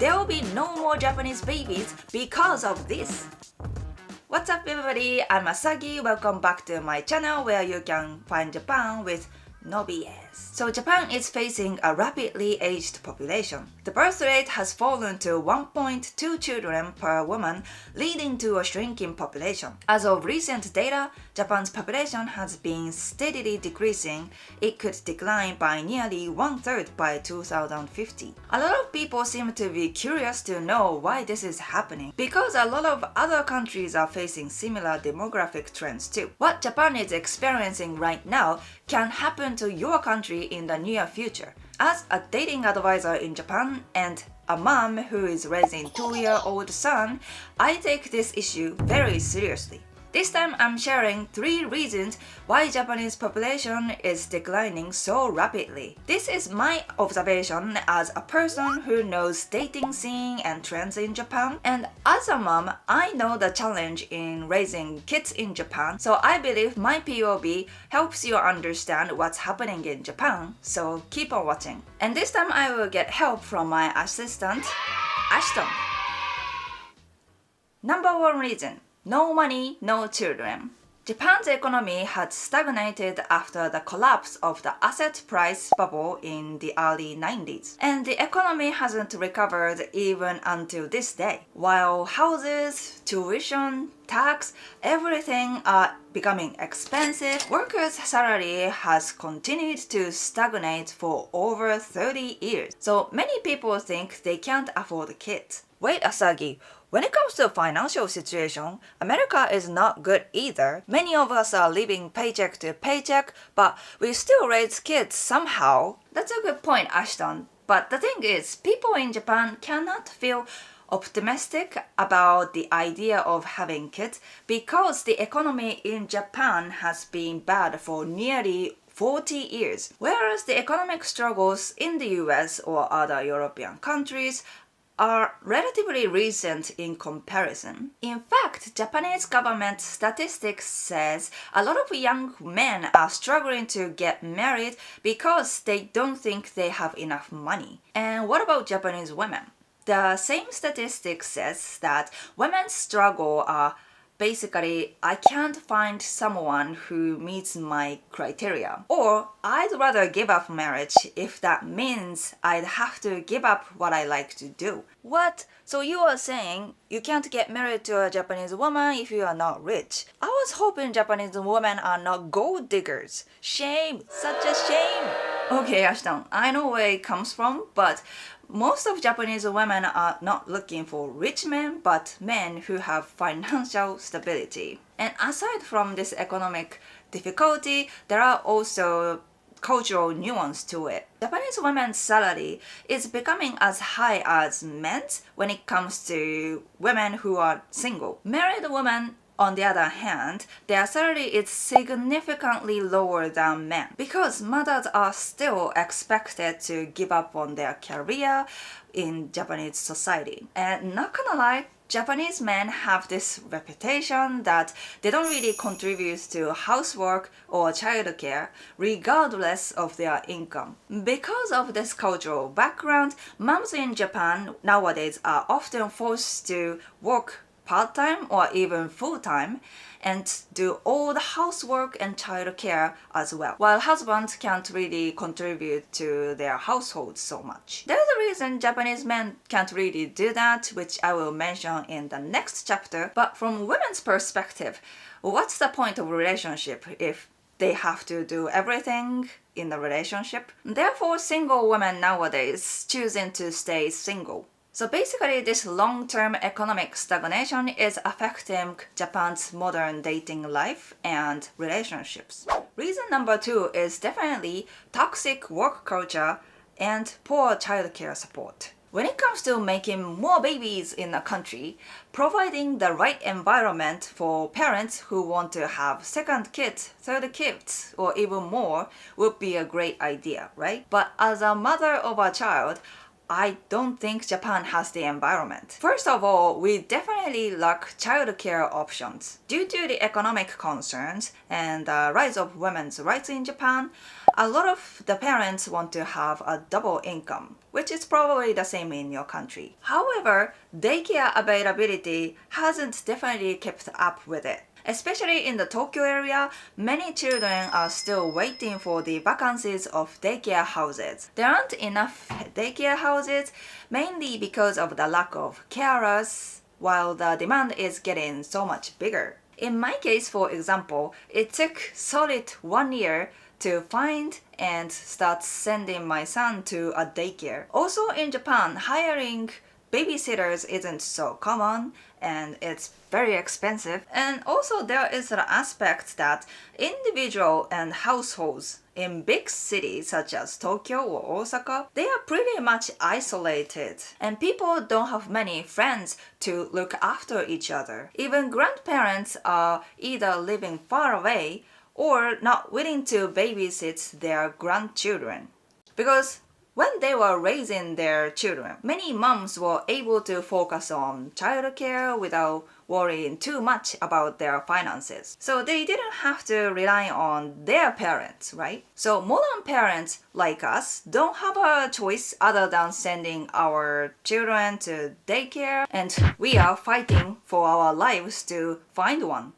there will be no more Japanese babies because of this. What's up everybody, I'm Asagi. Welcome back to my channel where you can find Japan with no BS. So Japan is facing a rapidly aged population. The birth rate has fallen to 1.2 children per woman, leading to a shrinking population. As of recent data, Japan's population has been steadily decreasing. It could decline by nearly 1/3 by 2050. A lot of people seem to be curious to know why this is happening, because a lot of other countries are facing similar demographic trends too. What Japan is experiencing right now can happen to your country in the near future. As a dating advisor in Japan and a mom who is raising a 2-year-old son, I take this issue very seriously. This time I'm sharing 3 reasons why Japanese population is declining so rapidly. This is my observation as a person who knows dating scene and trends in Japan, and as a mom, I know the challenge in raising kids in Japan, so I believe my POV helps you understand what's happening in Japan, so keep on watching. And this time I will get help from my assistant, Ashton. Number 1 reason. No money, no children. Japan's economy had stagnated after the collapse of the asset price bubble in the early 90s, and the economy hasn't recovered even until this day. While houses, tuition, tax, everything are becoming expensive, workers' salary has continued to stagnate for over 30 years. So many people think they can't afford kids. Wait, Asagi, when it comes to financial situation, America is not good either. Many of us are living paycheck to paycheck, but we still raise kids somehow. That's a good point, Ashton. But the thing is, people in Japan cannot feel optimistic about the idea of having kids because the economy in Japan has been bad for nearly 40 years, whereas the economic struggles in the US or other European countries are relatively recent in comparison. In fact, Japanese government statistics says a lot of young men are struggling to get married because they don't think they have enough money. And what about Japanese women? The same statistics says that women's struggle are basically, I can't find someone who meets my criteria. Or I'd rather give up marriage if that means I'd have to give up what I like to do. What? So you are saying you can't get married to a Japanese woman if you are not rich? I was hoping Japanese women are not gold diggers. Shame! Such a shame! Okay, Ashton, I know where it comes from, but most of Japanese women are not looking for rich men, but men who have financial stability. And aside from this economic difficulty, there are also cultural nuance to it. Japanese women's salary is becoming as high as men's when it comes to women who are single. Married women, on the other hand, their salary is significantly lower than men because mothers are still expected to give up on their career in Japanese society. And not gonna lie, Japanese men have this reputation that they don't really contribute to housework or childcare regardless of their income. Because of this cultural background, moms in Japan nowadays are often forced to work part-time or even full-time and do all the housework and childcare as well, while husbands can't really contribute to their household so much. There's a reason Japanese men can't really do that, which I will mention in the next chapter. But from women's perspective, what's the point of a relationship if they have to do everything in the relationship? Therefore, single women nowadays choosing to stay single. So basically, this long-term economic stagnation is affecting Japan's modern dating life and relationships. Reason number 2 is definitely toxic work culture and poor childcare support. When it comes to making more babies in a country, providing the right environment for parents who want to have second kids, third kids, or even more would be a great idea, right? But as a mother of a child, I don't think Japan has the environment. First of all, we definitely lack childcare options. Due to the economic concerns and the rise of women's rights in Japan, a lot of the parents want to have a double income, which is probably the same in your country. However, daycare availability hasn't definitely kept up with it. Especially in the Tokyo area, many children are still waiting for the vacancies of daycare houses. There aren't enough daycare houses, mainly because of the lack of carers, while the demand is getting so much bigger. In my case, for example, it took solid 1 year to find and start sending my son to a daycare. Also in Japan, hiring babysitters isn't so common and it's very expensive. And also there is an aspect that individual and households in big cities such as Tokyo or Osaka, they are pretty much isolated and people don't have many friends to look after each other. Even grandparents are either living far away or not willing to babysit their grandchildren. Because when they were raising their children, many moms were able to focus on childcare without worrying too much about their finances. So they didn't have to rely on their parents, right? So modern parents like us don't have a choice other than sending our children to daycare, and we are fighting for our lives to find one.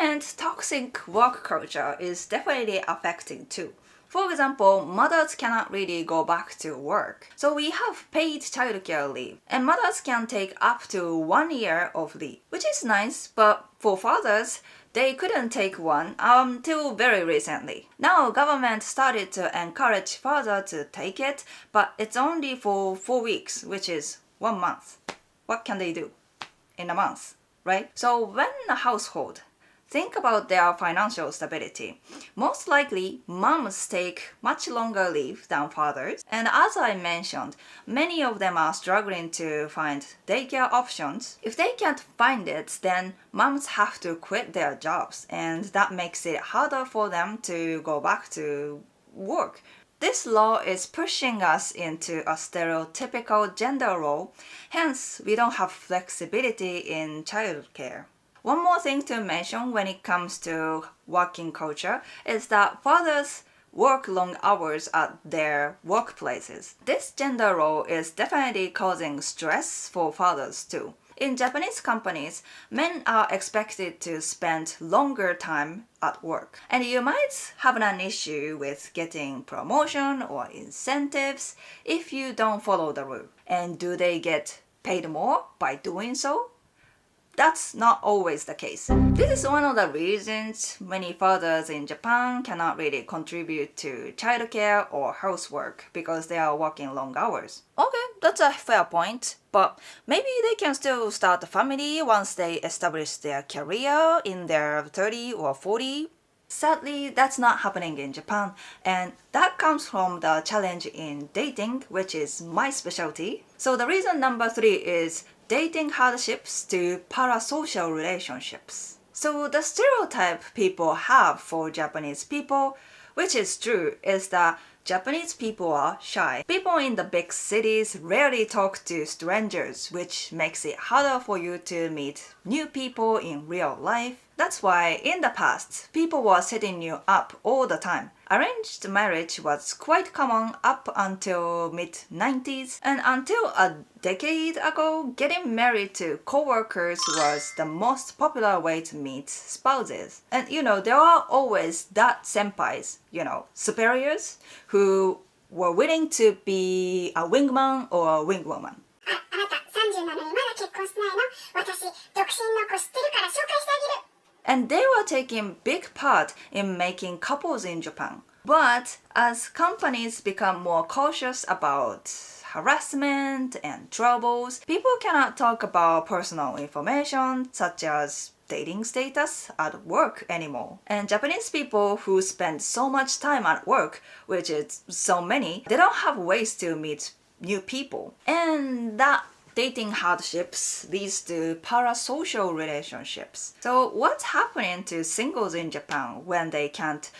And toxic work culture is definitely affecting too. For example, mothers cannot really go back to work. So we have paid childcare leave, and mothers can take up to 1 year of leave, which is nice, but for fathers, they couldn't take one until very recently. Now government started to encourage fathers to take it, but it's only for 4 weeks, which is 1 month. What can they do in a month, right? So when a household think about their financial stability, most likely moms take much longer leave than fathers. And as I mentioned, many of them are struggling to find daycare options. If they can't find it, then moms have to quit their jobs, and that makes it harder for them to go back to work. This law is pushing us into a stereotypical gender role, hence we don't have flexibility in childcare. One more thing to mention when it comes to working culture is that fathers work long hours at their workplaces. This gender role is definitely causing stress for fathers too. In Japanese companies, men are expected to spend longer time at work. And you might have an issue with getting promotion or incentives if you don't follow the rule. And do they get paid more by doing so? That's not always the case. This is one of the reasons many fathers in Japan cannot really contribute to childcare or housework because they are working long hours. Okay, that's a fair point, but maybe they can still start a family once they establish their career in their 30 or 40. Sadly, that's not happening in Japan, and that comes from the challenge in dating, which is my specialty. So the reason number 3 is dating hardships to parasocial relationships. So the stereotype people have for Japanese people, which is true, is that Japanese people are shy. People in the big cities rarely talk to strangers, which makes it harder for you to meet new people in real life. That's why in the past, people were setting you up all the time. Arranged marriage was quite common up until mid-90s, and until a decade ago, getting married to co-workers was the most popular way to meet spouses. And there are always that senpais, superiors, who were willing to be a wingman or a wingwoman. And they were taking big part in making couples in Japan. But as companies become more cautious about harassment and troubles, people cannot talk about personal information such as dating status at work anymore. And Japanese people who spend so much time at work, which is so many, they don't have ways to meet new people. And that dating hardships leads to parasocial relationships. So what's happening to singles in Japan when they can't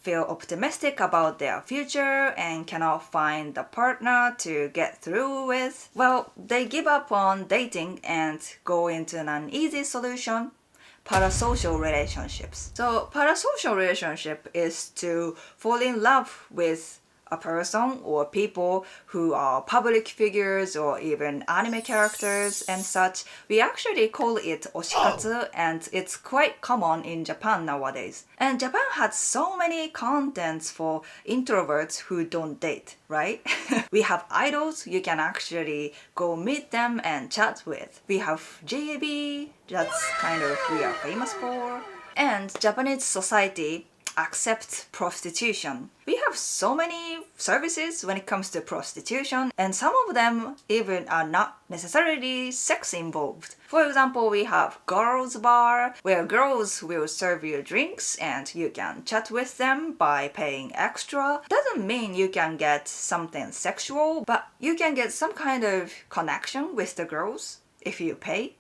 feel optimistic about their future and cannot find a partner to get through with? Well, they give up on dating and go into an easy solution: parasocial relationships. So parasocial relationship is to fall in love with a person or people who are public figures or even anime characters and such, we actually call it oshikatsu, and it's quite common in Japan nowadays. And Japan has so many contents for introverts who don't date, right? We have idols you can actually go meet them and chat with. We have JAB, that's kind of we are famous for. And Japanese society accept prostitution. We have so many services when it comes to prostitution, and some of them even are not necessarily sex involved. For example, we have girls bar, where girls will serve you drinks and you can chat with them by paying extra. Doesn't mean you can get something sexual, but you can get some kind of connection with the girls if you pay,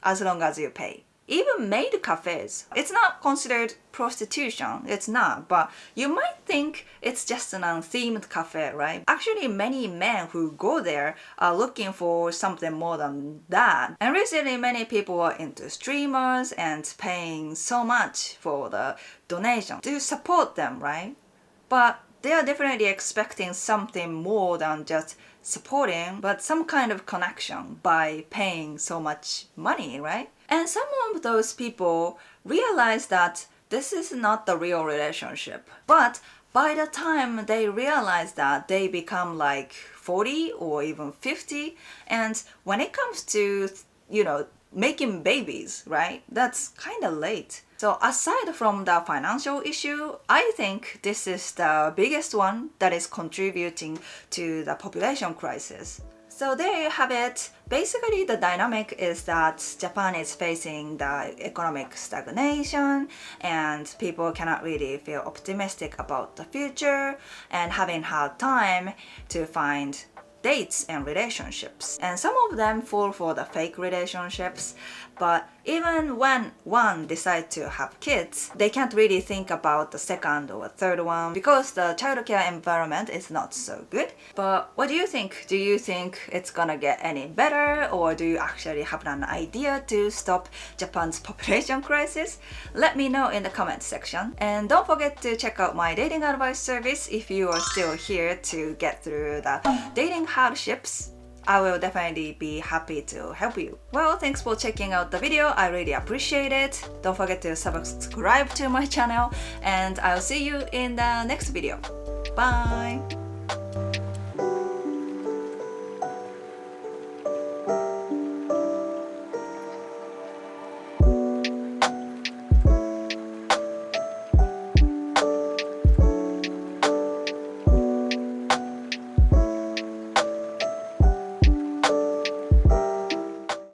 as long as you pay. Even maid cafes, it's not considered prostitution, it's not, but you might think it's just an unthemed cafe, right? Actually, many men who go there are looking for something more than that. And recently, many people are into streamers and paying so much for the donation to support them, right? But they are definitely expecting something more than just supporting, but some kind of connection by paying so much money, right? And some of those people realize that this is not the real relationship. But by the time they realize that, they become like 40 or even 50. And when it comes to, making babies, right? That's kind of late. So aside from the financial issue, I think this is the biggest one that is contributing to the population crisis. So there you have it. Basically, the dynamic is that Japan is facing the economic stagnation and people cannot really feel optimistic about the future and having hard time to find dates and relationships. And some of them fall for the fake relationships, but even when one decides to have kids, they can't really think about the second or third one because the childcare environment is not so good. But what do you think? Do you think it's gonna get any better, or do you actually have an idea to stop Japan's population crisis? Let me know in the comment section. And don't forget to check out my dating advice service if you are still here to get through the dating hardships. I will definitely be happy to help you. Well, thanks for checking out the video. I really appreciate it. Don't forget to subscribe to my channel, and I'll see you in the next video. Bye!